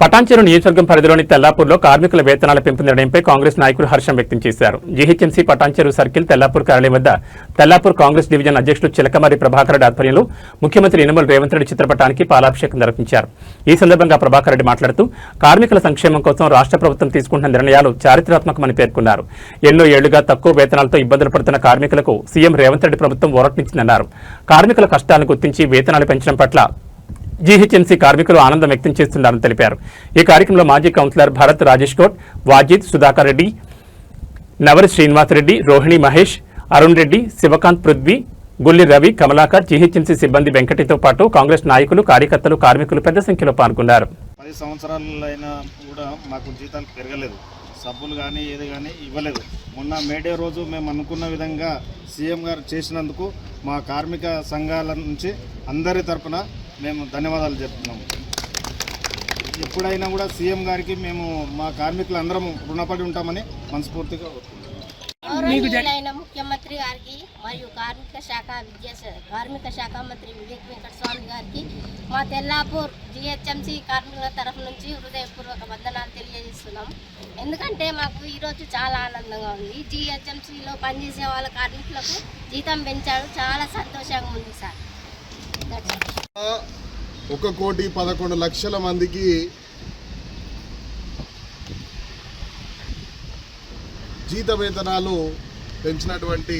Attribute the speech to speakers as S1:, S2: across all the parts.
S1: పటాన్చెరు నియోజకవర్గం పరిధిలోని తెల్లాపూర్లో కార్మికుల వేతనాల పెంపు నిర్ణయంపై కాంగ్రెస్ నాయకులు హర్షం వ్యక్తం చేశారు. జీహెచ్ఎంసీ పటాన్చెరు సర్కిల్ తెల్లాపూర్ కార్యాలయం వద్ద తెల్లాపూర్ కాంగ్రెస్ డివిజన్ అధ్యక్షులు చిలకమర్రి ప్రభాకర్ రెడ్డి ఆధ్వర్యంలో ముఖ్యమంత్రి యనమల రేవంత్ రెడ్డి చిత్రపటానికి పాలాభిషేకం నిర్వహించారు. ఈ సందర్భంగా ప్రభాకర్ రెడ్డి మాట్లాడుతూ కార్మికుల సంక్షేమం కోసం రాష్ట్ర ప్రభుత్వం తీసుకుంటున్న నిర్ణయాలు చారిత్రాత్మకమని పేర్కొన్నారు. ఎన్నో ఏళ్లుగా తక్కువ వేతనాలతో ఇబ్బందులు పడుతున్న కార్మికులకు సీఎం రేవంత్ రెడ్డి ప్రభుత్వం ఊరటనిచ్చిందన్నారు. కార్మికుల కష్టాలను గుర్తించి వేతనాలు పెంచడం పట్ల జీహెచ్ఎంసీ కార్మికులు ఆనందం వ్యక్తం చేస్తున్నారని తెలిపారు. ఈ కార్యక్రమంలో మాజీ కౌన్సిలర్ భరత్ రాజేష్ గౌడ్, వాజిద్ సుధాకర్ రెడ్డి, నవరి శ్రీనివాసరెడ్డి, రోహిణి మహేష్, అరుణ్ రెడ్డి, శివకాంత్ పృథ్వీ, గుల్లి రవి, కమలాకర్, జీహెచ్ఎంసీ సిబ్బంది వెంకటితో పాటు కాంగ్రెస్ నాయకులు, కార్యకర్తలు, కార్మికులు పెద్ద సంఖ్యలో పాల్గొన్నారు.
S2: 10 సంవత్సరాలైనా కూడా మాకు జీతాలు పెరగలేదు, సబ్బులు కానీ ఏది కానీ ఇవ్వలేదు. మొన్న మేడే రోజు మేము అనుకున్న విధంగా సీఎం గారు చేసినందుకు మా కార్మిక సంఘాల నుంచి అందరి తరపున మేము ధన్యవాదాలు చెప్తున్నాము. ఎప్పుడైనా కూడా సీఎం గారికి మేము మా కార్మికులందరం రుణపడి ఉంటామని మనస్ఫూర్తిగా
S3: గౌరవనీయులైన ముఖ్యమంత్రి గారికి మరియు కార్మిక శాఖ మంత్రి వివేక్ వెంకటస్వామి గారికి మా తెల్లాపూర్ జీహెచ్ఎంసీ కార్మికుల తరఫు నుంచి హృదయపూర్వక వందనాలు తెలియజేస్తున్నాం. ఎందుకంటే మాకు ఈరోజు చాలా ఆనందంగా ఉంది. జీహెచ్ఎంసీలో పనిచేసే వాళ్ళ కార్మికులకు జీతం పెంచాడు, చాలా సంతోషంగా ఉంది సార్.
S4: 1,11,00,000 మందికి జీత వేతనాలు పెంచినటువంటి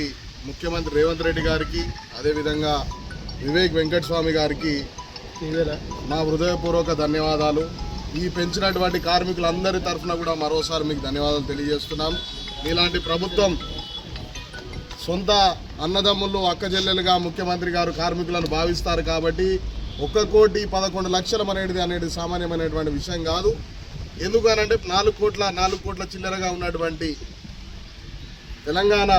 S4: ముఖ్యమంత్రి రేవంత్ రెడ్డి గారికి, అదేవిధంగా వివేక్ వెంకటస్వామి గారికి నా హృదయపూర్వక ధన్యవాదాలు. ఈ పెంచినటువంటి కార్మికులందరి తరఫున కూడా మరోసారి మీకు ధన్యవాదాలు తెలియజేస్తున్నాం. మీలాంటి ప్రభుత్వం సొంత అన్నదమ్ములు అక్కచెల్లెలుగా ముఖ్యమంత్రి గారు కార్మికులను భావిస్తారు కాబట్టి 1,11,00,000 అనేది సామాన్యమైనటువంటి విషయం కాదు. ఎందుకనంటే 4 కోట్ల చిల్లరగా ఉన్నటువంటి తెలంగాణ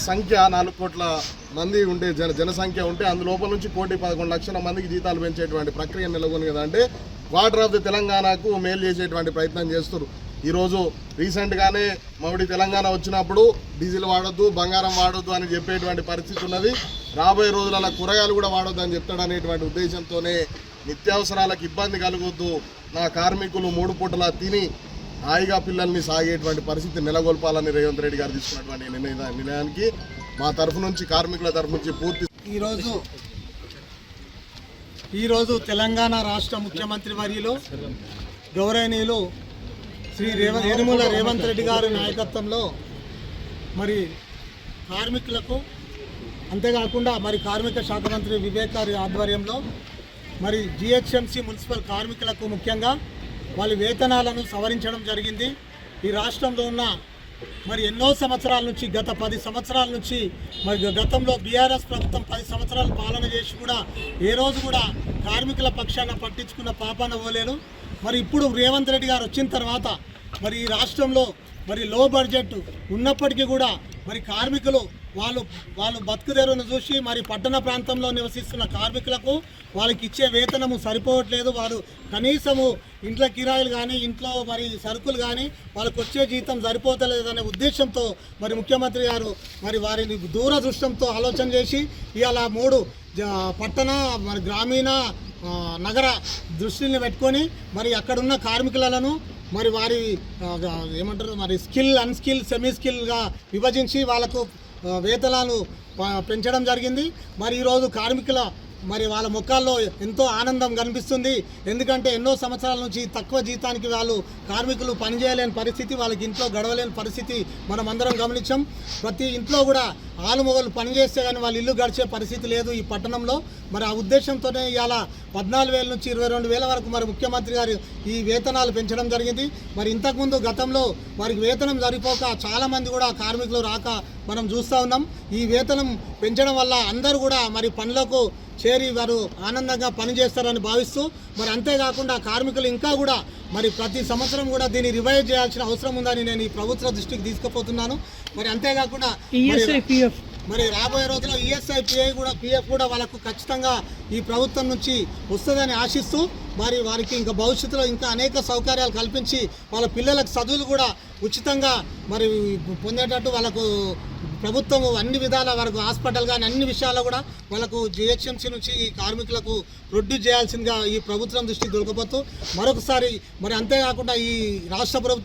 S4: సంఖ్య 4 కోట్ల మంది ఉంటే జనసంఖ్య ఉంటే అందులోపల నుంచి 1,11,00,000 మందికి జీతాలు పెంచేటువంటి ప్రక్రియ నెలకొంది కదా. అంటే క్వార్టర్ ఆఫ్ ది తెలంగాణకు మేలు చేసేటువంటి ప్రయత్నం చేస్తారు. ఈరోజు రీసెంట్గానే మౌడి తెలంగాణ వచ్చినప్పుడు డీజిల్ వాడొద్దు, బంగారం వాడొద్దు అని చెప్పేటువంటి పరిస్థితి ఉన్నది. రాబోయే రోజులలో కూరగాయలు కూడా వాడొద్దు అని చెప్తాడు అనేటువంటి ఉద్దేశంతోనే నిత్యావసరాలకు ఇబ్బంది కలగొద్దు, నా కార్మికులు 3 పూటలా తిని హాయిగా పిల్లల్ని సాగేటువంటి పరిస్థితి నెలకొల్పాలని రేవంత్ రెడ్డి గారు తీసుకున్నటువంటి నిర్ణయానికి మా తరఫు నుంచి, కార్మికుల తరఫు నుంచి పూర్తి.
S5: ఈరోజు తెలంగాణ రాష్ట్ర ముఖ్యమంత్రి వర్యులు గౌరవనీయులు శ్రీ యనమల రేవంత్ రెడ్డి గారి నాయకత్వంలో మరి కార్మికులకు, అంతేకాకుండా మరి కార్మిక శాఖ మంత్రి వివేక్ గారి ఆధ్వర్యంలో మరి జీహెచ్ఎంసీ మున్సిపల్ కార్మికులకు ముఖ్యంగా వాళ్ళ వేతనాలను సవరించడం జరిగింది. ఈ రాష్ట్రంలో ఉన్న మరి ఎన్నో సంవత్సరాల నుంచి, గత 10 సంవత్సరాల నుంచి, మరి గతంలో బీఆర్ఎస్ ప్రభుత్వం 10 సంవత్సరాలు పాలన చేసి కూడా ఏ రోజు కూడా కార్మికుల పక్షాన పట్టించుకున్న పాపాన పోలేదు. మరి ఇప్పుడు రేవంత్ రెడ్డి గారు వచ్చిన తర్వాత మరి ఈ రాష్ట్రంలో మరి లో బడ్జెట్ ఉన్నప్పటికీ కూడా మరి కార్మికులు వాళ్ళు బతుకుదెరువును చూసి మరి పట్టణ ప్రాంతంలో నివసిస్తున్న కార్మికులకు వాళ్ళకి ఇచ్చే వేతనము సరిపోవట్లేదు. వారు కనీసము ఇంట్లో కిరాయిలు కానీ, ఇంట్లో మరి సరుకులు కానీ వాళ్ళకి వచ్చే జీతం సరిపోతలేదనే ఉద్దేశంతో మరి ముఖ్యమంత్రి గారు మరి వారిని దూరదృష్టంతో ఆలోచన చేసి ఇవాళ 3 పట్టణ మరి గ్రామీణ నగర దృష్టిని పెట్టుకొని మరి అక్కడున్న కార్మికులను మరి వారి ఏమంటారు మరి స్కిల్, అన్స్కిల్, సెమీ స్కిల్గా విభజించి వాళ్ళకు వేతనాలు పెంచడం జరిగింది. మరి ఈరోజు కార్మికుల మరి వాళ్ళ ముఖాల్లో ఎంతో ఆనందం కనిపిస్తుంది. ఎందుకంటే ఎన్నో సంవత్సరాల నుంచి తక్కువ జీతానికి వాళ్ళు కార్మికులు పనిచేయలేని పరిస్థితి, వాళ్ళకి ఇంట్లో గడవలేని పరిస్థితి మనం అందరం గమనించాం. ప్రతి ఇంట్లో కూడా ఆలుమొగలు పనిచేస్తే కానీ వాళ్ళ ఇల్లు గడిచే పరిస్థితి లేదు ఈ పట్టణంలో. మరి ఆ ఉద్దేశంతోనే ఇవాళ 14,000 నుంచి 22,000 వరకు మరి ముఖ్యమంత్రి గారు ఈ వేతనాలు పెంచడం జరిగింది. మరి ఇంతకుముందు గతంలో వారికి వేతనం సరిపోక చాలామంది కూడా కార్మికులు రాక మనం చూస్తూ ఉన్నాం. ఈ వేతనం పెంచడం వల్ల అందరూ కూడా మరి పనులకు చేరి వారు ఆనందంగా పనిచేస్తారని భావిస్తూ, మరి అంతేకాకుండా కార్మికులు ఇంకా కూడా మరి ప్రతి సంవత్సరం కూడా దీన్ని రివైజ్ చేయాల్సిన అవసరం ఉందని నేను ఈ ప్రభుత్వ దృష్టికి తీసుకుపోతున్నాను. మరి అంతేకాకుండా మరి రాబోయే రోజుల్లో ఈఎస్ఐ పిఎఫ్ కూడా వాళ్ళకు ఖచ్చితంగా ఈ ప్రభుత్వం నుంచి వస్తుందని ఆశిస్తూ మరి వారికి ఇంకా భవిష్యత్తులో ఇంకా అనేక సౌకర్యాలు కల్పించి వాళ్ళ పిల్లలకు చదువులు కూడా ఉచితంగా మరి పొందేటట్టు వాళ్ళకు ప్రభుత్వం అన్ని విధాల వరకు హాస్పిటల్ కానీ అన్ని విషయాల్లో కూడా వాళ్ళకు జిహెచ్ఎంసీ నుంచి ఈ కార్మికులకు ప్రొడ్యూస్ చేయాల్సిందిగా ఈ ప్రభుత్వం దృష్టికి దొరకపోతూ మరొకసారి మరి అంతేకాకుండా ఈ రాష్ట్ర ప్రభుత్వం